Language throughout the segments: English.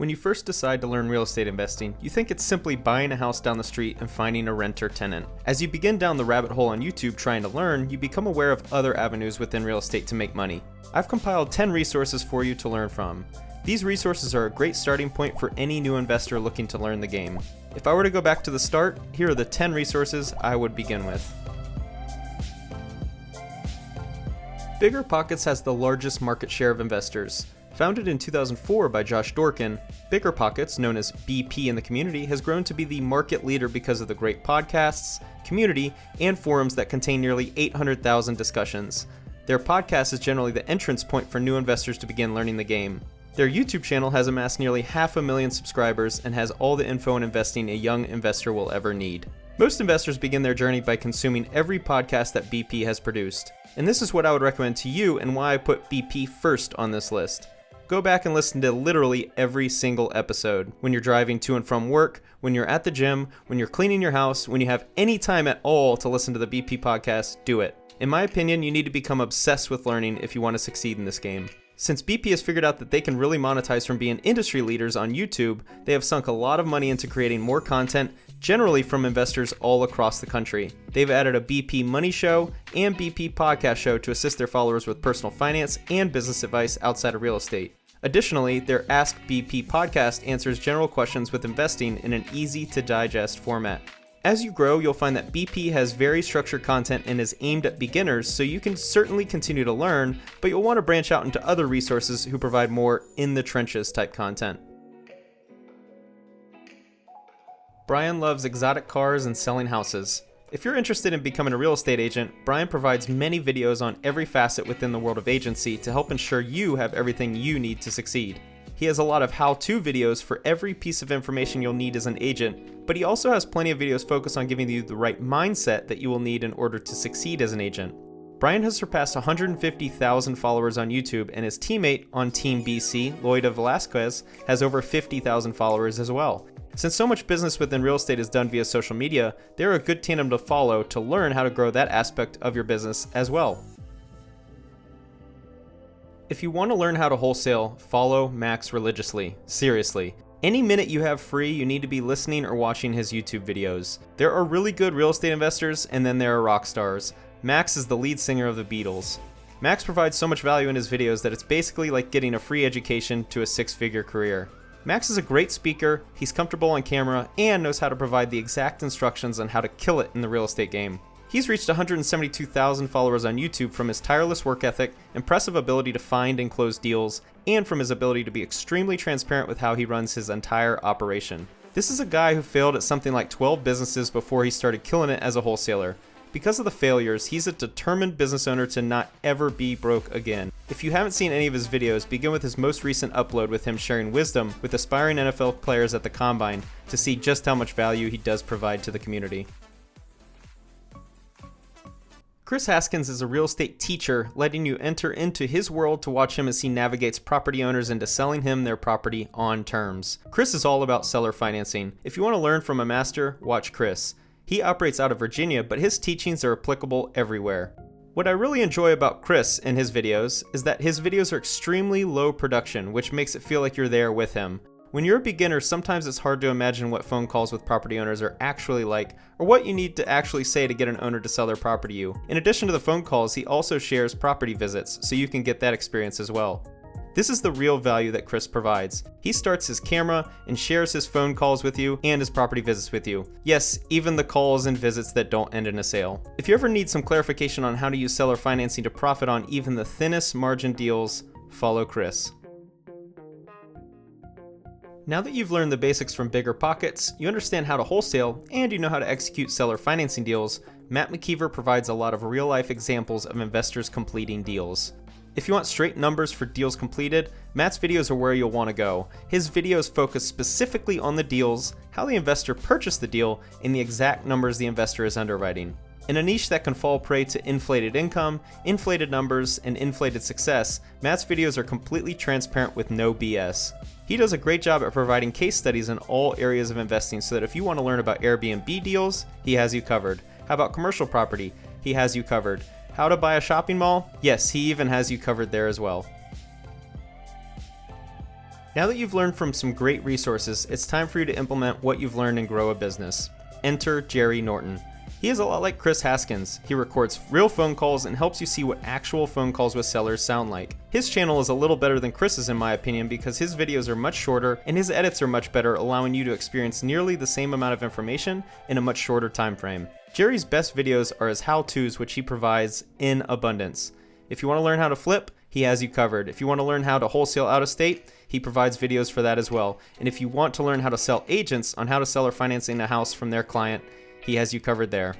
When you first decide to learn real estate investing, you think it's simply buying a house down the street and finding a renter tenant. As you begin down the rabbit hole on YouTube trying to learn, you become aware of other avenues within real estate to make money. I've compiled 10 resources for you to learn from. These resources are a great starting point for any new investor looking to learn the game. If I were to go back to the start, here are the 10 resources I would begin with. BiggerPockets has the largest market share of investors. Founded in 2004 by Josh Dorkin, BiggerPockets, known as BP in the community, has grown to be the market leader because of the great podcasts, community, and forums that contain nearly 800,000 discussions. Their podcast is generally the entrance point for new investors to begin learning the game. Their YouTube channel has amassed nearly 500,000 subscribers and has all the info in investing a young investor will ever need. Most investors begin their journey by consuming every podcast that BP has produced. And this is what I would recommend to you and why I put BP first on this list. Go back and listen to literally every single episode. When you're driving to and from work, when you're at the gym, when you're cleaning your house, when you have any time at all to listen to the BP podcast, do it. In my opinion, you need to become obsessed with learning if you want to succeed in this game. Since BP has figured out that they can really monetize from being industry leaders on YouTube, they have sunk a lot of money into creating more content, generally from investors all across the country. They've added a BP Money Show and BP Podcast Show to assist their followers with personal finance and business advice outside of real estate. Additionally, their Ask BP podcast answers general questions with investing in an easy-to-digest format. As you grow, you'll find that BP has very structured content and is aimed at beginners, so you can certainly continue to learn, but you'll want to branch out into other resources who provide more in-the-trenches type content. Bryan loves exotic cars and selling houses. If you're interested in becoming a real estate agent, Bryan provides many videos on every facet within the world of agency to help ensure you have everything you need to succeed. He has a lot of how-to videos for every piece of information you'll need as an agent, but he also has plenty of videos focused on giving you the right mindset that you will need in order to succeed as an agent. Bryan has surpassed 150,000 followers on YouTube, and his teammate on Team BC, Loida Velasquez, has over 50,000 followers as well. Since so much business within real estate is done via social media, they're a good tandem to follow to learn how to grow that aspect of your business as well. If you want to learn how to wholesale, follow Max religiously. Seriously. Any minute you have free, you need to be listening or watching his YouTube videos. There are really good real estate investors, and then there are rock stars. Max is the lead singer of the Beatles. Max provides so much value in his videos that it's basically like getting a free education to a six-figure career. Max is a great speaker, he's comfortable on camera, and knows how to provide the exact instructions on how to kill it in the real estate game. He's reached 172,000 followers on YouTube from his tireless work ethic, impressive ability to find and close deals, and from his ability to be extremely transparent with how he runs his entire operation. This is a guy who failed at something like 12 businesses before he started killing it as a wholesaler. Because of the failures, he's a determined business owner to not ever be broke again. If you haven't seen any of his videos, begin with his most recent upload with him sharing wisdom with aspiring NFL players at the Combine to see just how much value he does provide to the community. Kris Haskins is a real estate teacher, letting you enter into his world to watch him as he navigates property owners into selling him their property on terms. Kris is all about seller financing. If you want to learn from a master, watch Kris. He operates out of Virginia, but his teachings are applicable everywhere. What I really enjoy about Kris and his videos is that his videos are extremely low production, which makes it feel like you're there with him. When you're a beginner, sometimes it's hard to imagine what phone calls with property owners are actually like, or what you need to actually say to get an owner to sell their property to you. In addition to the phone calls, he also shares property visits, so you can get that experience as well. This is the real value that Kris provides. He starts his camera and shares his phone calls with you and his property visits with you. Yes, even the calls and visits that don't end in a sale. If you ever need some clarification on how to use seller financing to profit on even the thinnest margin deals, follow Kris. Now that you've learned the basics from BiggerPockets, you understand how to wholesale, and you know how to execute seller financing deals, Matt McKeever provides a lot of real-life examples of investors completing deals. If you want straight numbers for deals completed, Matt's videos are where you'll want to go. His videos focus specifically on the deals, how the investor purchased the deal, and the exact numbers the investor is underwriting. In a niche that can fall prey to inflated income, inflated numbers, and inflated success, Matt's videos are completely transparent with no BS. He does a great job at providing case studies in all areas of investing so that if you want to learn about Airbnb deals, he has you covered. How about commercial property? He has you covered. How to buy a shopping mall? Yes, he even has you covered there as well. Now that you've learned from some great resources, it's time for you to implement what you've learned and grow a business. Enter Jerry Norton. He is a lot like Kris Haskins. He records real phone calls and helps you see what actual phone calls with sellers sound like. His channel is a little better than Kris's in my opinion because his videos are much shorter and his edits are much better, allowing you to experience nearly the same amount of information in a much shorter time frame. Jerry's best videos are his how-tos, which he provides in abundance. If you want to learn how to flip, he has you covered. If you want to learn how to wholesale out of state, he provides videos for that as well. And if you want to learn how to sell agents on how to sell or financing a house from their client, he has you covered there.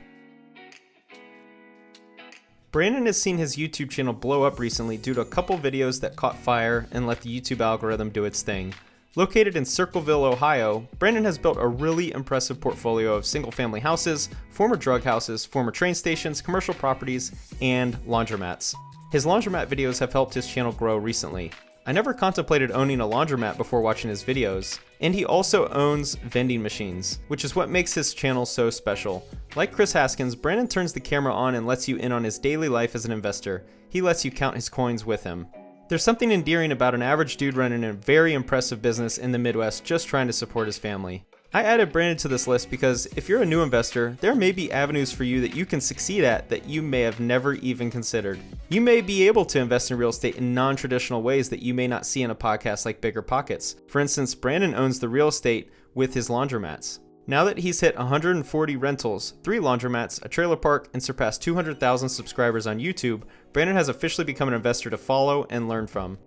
Brandon has seen his YouTube channel blow up recently due to a couple videos that caught fire and let the YouTube algorithm do its thing. Located in Circleville, Ohio, Brandon has built a really impressive portfolio of single-family houses, former drug houses, former train stations, commercial properties, and laundromats. His laundromat videos have helped his channel grow recently. I never contemplated owning a laundromat before watching his videos, and he also owns vending machines, which is what makes his channel so special. Like Kris Haskins, Brandon turns the camera on and lets you in on his daily life as an investor. He lets you count his coins with him. There's something endearing about an average dude running a very impressive business in the Midwest just trying to support his family. I added Brandon to this list because if you're a new investor, there may be avenues for you that you can succeed at that you may have never even considered. You may be able to invest in real estate in non-traditional ways that you may not see in a podcast like Bigger Pockets. For instance, Brandon owns the real estate with his laundromats. Now that he's hit 140 rentals, 3 laundromats, a trailer park, and surpassed 200,000 subscribers on YouTube, Brandon has officially become an investor to follow and learn from.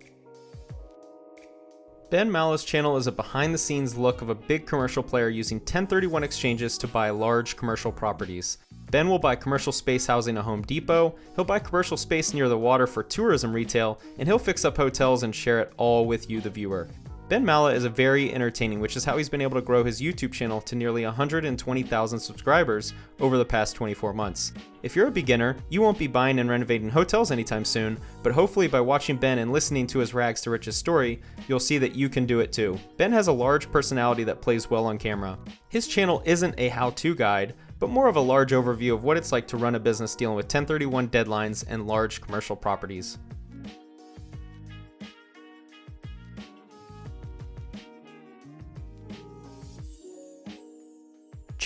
Ben Mallah's channel is a behind-the-scenes look of a big commercial player using 1031 exchanges to buy large commercial properties. Ben will buy commercial space housing a Home Depot, he'll buy commercial space near the water for tourism retail, and he'll fix up hotels and share it all with you, the viewer. Ben Mallah is very entertaining, which is how he's been able to grow his YouTube channel to nearly 120,000 subscribers over the past 24 months. If you're a beginner, you won't be buying and renovating hotels anytime soon, but hopefully by watching Ben and listening to his rags to riches story, you'll see that you can do it too. Ben has a large personality that plays well on camera. His channel isn't a how-to guide, but more of a large overview of what it's like to run a business dealing with 1031 deadlines and large commercial properties.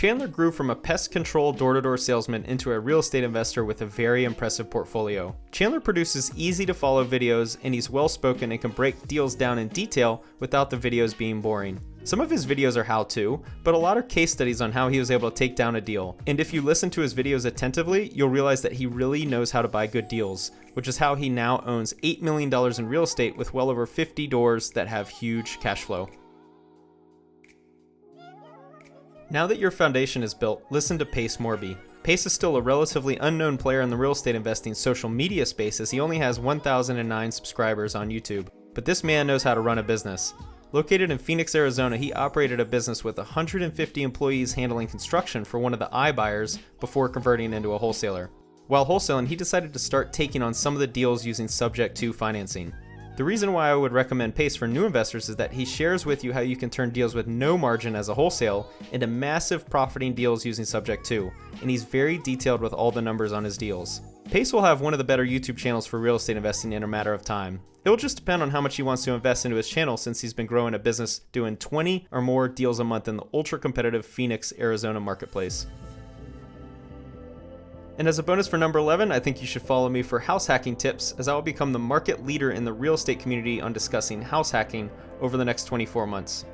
Chandler grew from a pest control door-to-door salesman into a real estate investor with a very impressive portfolio. Chandler produces easy-to-follow videos, and he's well-spoken and can break deals down in detail without the videos being boring. Some of his videos are how-to, but a lot are case studies on how he was able to take down a deal. And if you listen to his videos attentively, you'll realize that he really knows how to buy good deals, which is how he now owns $8 million in real estate with well over 50 doors that have huge cash flow. Now that your foundation is built, listen to Pace Morby. Pace is still a relatively unknown player in the real estate investing social media space as he only has 1,009 subscribers on YouTube. But this man knows how to run a business. Located in Phoenix, Arizona, he operated a business with 150 employees handling construction for one of the iBuyers before converting into a wholesaler. While wholesaling, he decided to start taking on some of the deals using subject to financing. The reason why I would recommend Pace for new investors is that he shares with you how you can turn deals with no margin as a wholesale into massive profiting deals using subject to, and he's very detailed with all the numbers on his deals. Pace will have one of the better YouTube channels for real estate investing in a matter of time. It will just depend on how much he wants to invest into his channel since he's been growing a business doing 20 or more deals a month in the ultra-competitive Phoenix, Arizona marketplace. And as a bonus for number 11, I think you should follow me for house hacking tips as I will become the market leader in the real estate community on discussing house hacking over the next 24 months.